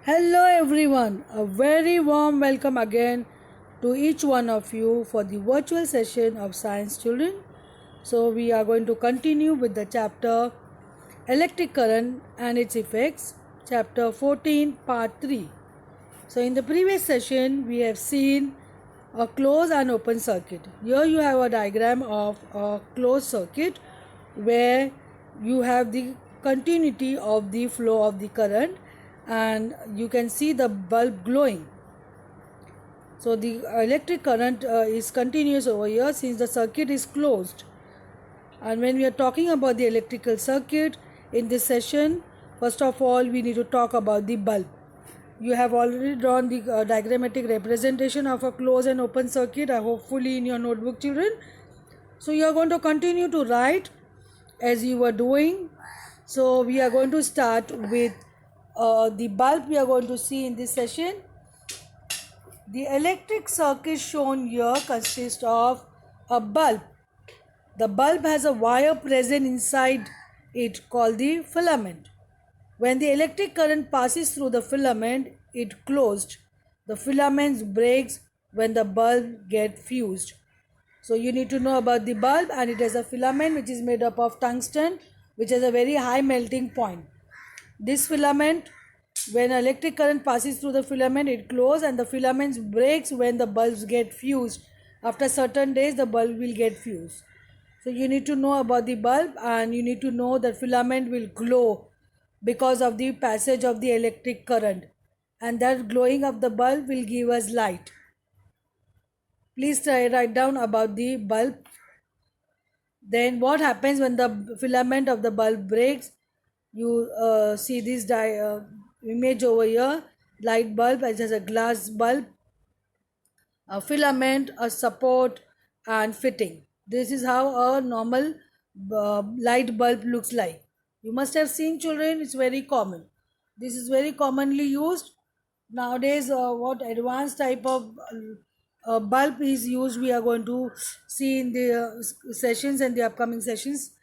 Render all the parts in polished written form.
Hello everyone, a very warm welcome again to each one of you for the virtual session of Science Children. So we are going to continue with the chapter Electric Current and its Effects, chapter 14, part 3. So in the previous session we have seen a closed and open circuit. Here you have a diagram of a closed circuit where you have the continuity of the flow of the current and you can see the bulb glowing. So the electric current is continuous over here since the circuit is closed. And when we are talking about the electrical circuit in this session, first of all we need to talk about the bulb. You have already drawn the diagrammatic representation of a closed and open circuit, hopefully in your notebook, children. So you are going to continue to write as you were doing. So we are going to start with the bulb we are going to see in this session. The electric circuit shown here consists of a bulb. The bulb has a wire present inside it called the filament. When the electric current passes through the filament, it closed. The filament breaks when the bulb gets fused. So you need to know about the bulb, and it has a filament which is made up of tungsten, which has a very high melting point. This filament, when electric current passes through the filament, it closes and the filament breaks when the bulbs get fused. After certain days, the bulb will get fused. So you need to know about the bulb, and you need to know that filament will glow because of the passage of the electric current, and that glowing of the bulb will give us light. Please write down about the bulb. Then what happens when the filament of the bulb breaks? You see this image over here. Light bulb, it has a glass bulb, a filament, a support and fitting. This is how a normal light bulb looks like. You must have seen, children, it's very common. This is very commonly used. Nowadays what advanced type of bulb is used, we are going to see in the sessions and the upcoming sessions.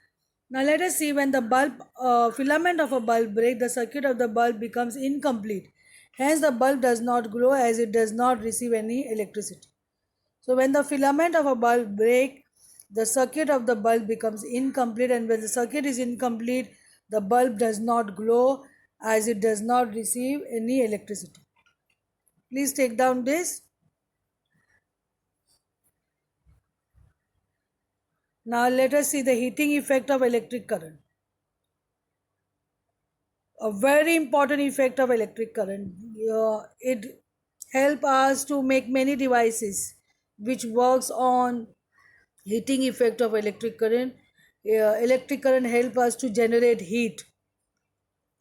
Now let us see, when the bulb filament of a bulb break, the circuit of the bulb becomes incomplete. Hence the bulb does not glow as it does not receive any electricity. So when the filament of a bulb break, the circuit of the bulb becomes incomplete, and when the circuit is incomplete, the bulb does not glow as it does not receive any electricity. Please take down this. Now let us see the heating effect of electric current. A very important effect of electric current. It helps us to make many devices which works on heating effect of electric current. Electric current help us to generate heat,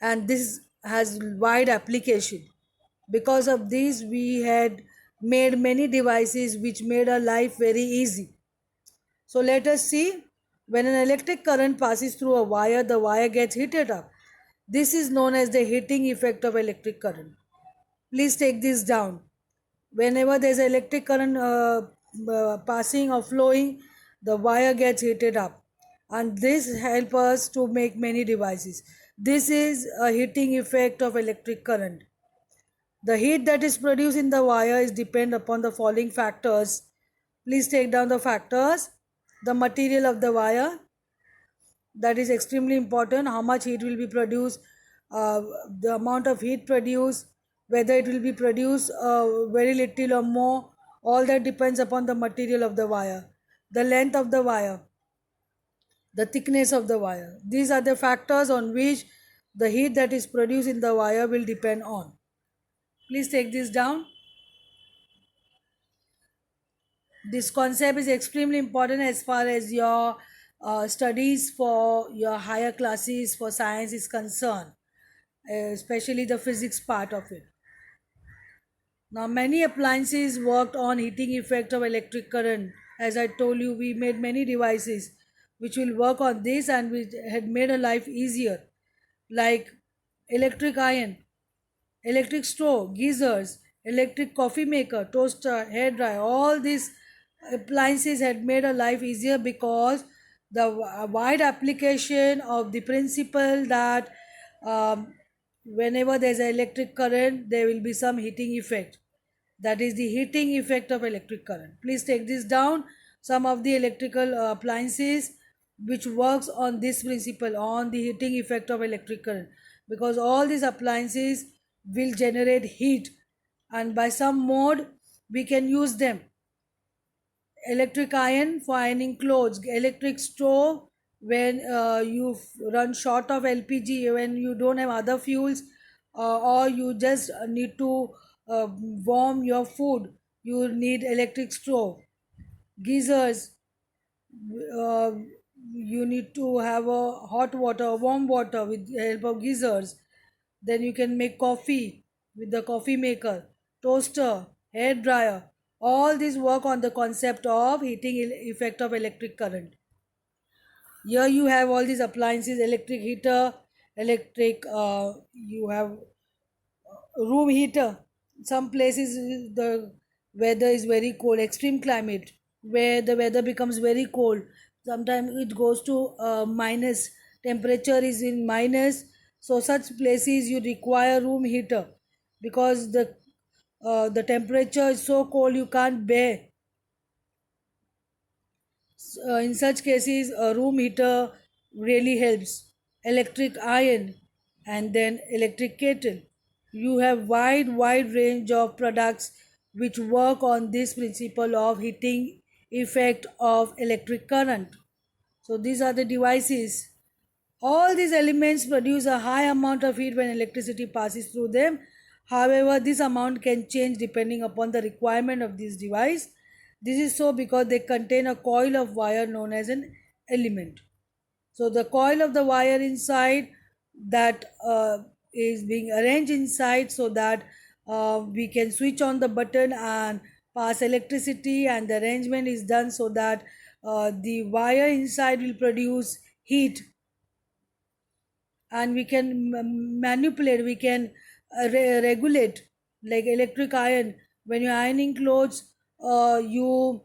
and this has wide application. Because of this we had made many devices which made our life very easy. So let us see, when an electric current passes through a wire, the wire gets heated up. This is known as the heating effect of electric current. Please take this down. Whenever there is electric current passing or flowing, the wire gets heated up, and this helps us to make many devices. This is a heating effect of electric current. The heat that is produced in the wire is depend upon the following factors. Please take down the factors. The material of the wire, that is extremely important. How much heat will be produced, the amount of heat produced, whether it will be produced very little or more, all that depends upon the material of the wire. The length of the wire, the thickness of the wire, these are the factors on which the heat that is produced in the wire will depend on. Please take this down. This concept is extremely important as far as your studies for your higher classes for science is concerned, especially the physics part of it. Now many appliances worked on heating effect of electric current. As I told you, we made many devices which will work on this and which had made a life easier, like electric iron, electric stove, geysers, electric coffee maker, toaster, hair dryer. All these appliances had made a life easier because the wide application of the principle that um, whenever there's an electric current, there will be some heating effect. That is the heating effect of electric current. Please take this down. Some of the electrical appliances which works on this principle, on the heating effect of electric current, because all these appliances will generate heat, and by some mode we can use them. Electric iron for ironing clothes, electric stove when you run short of LPG, when you don't have other fuels, or you just need to warm your food, you need electric stove. Geysers, uh, you need to have a hot water, warm water with the help of geysers. Then you can make coffee with the coffee maker, toaster, hair dryer. All these work on the concept of heating effect of electric current. Here you have all these appliances, electric heater, electric. You have room heater. Some places the weather is very cold, extreme climate where the weather becomes very cold. Sometimes it goes to minus, temperature is in minus. So such places you require room heater, because the temperature is so cold you can't bear. In such cases, a room heater really helps. Electric iron and then electric kettle. You have wide range of products which work on this principle of heating effect of electric current. So these are the devices. All these elements produce a high amount of heat when electricity passes through them. However, this amount can change depending upon the requirement of this device. This is so because they contain a coil of wire known as an element. So the coil of the wire inside, that is being arranged inside so that we can switch on the button and pass electricity, and the arrangement is done so that the wire inside will produce heat, and we can manipulate, we can regulate. Like electric iron, when you're ironing clothes, you,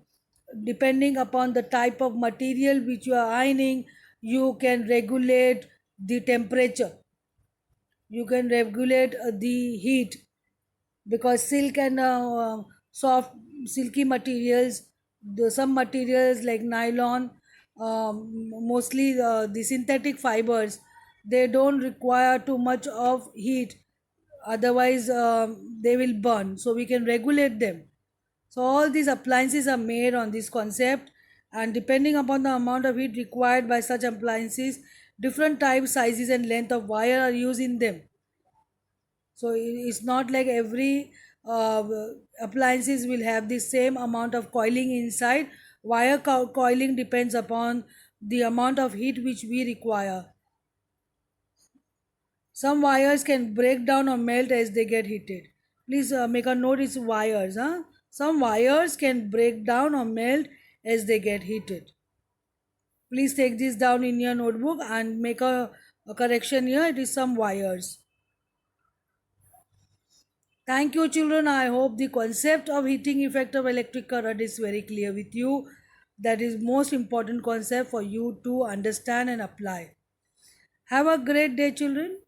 depending upon the type of material which you are ironing, you can regulate the temperature, you can regulate the heat, because silk and soft silky materials, some materials like nylon, mostly the synthetic fibers, they don't require too much of heat, otherwise they will burn, so we can regulate them. So all these appliances are made on this concept, and depending upon the amount of heat required by such appliances, different types, sizes and length of wire are used in them. So it's not like every uh, appliances will have the same amount of coiling inside. Wire coiling depends upon the amount of heat which we require. Some wires can break down or melt as they get heated. Please make a note, it's wires. Huh? Some wires can break down or melt as they get heated. Please take this down in your notebook and make a correction here. It is some wires. Thank you, children. I hope the concept of heating effect of electric current is very clear with you. That is most important concept for you to understand and apply. Have a great day, children.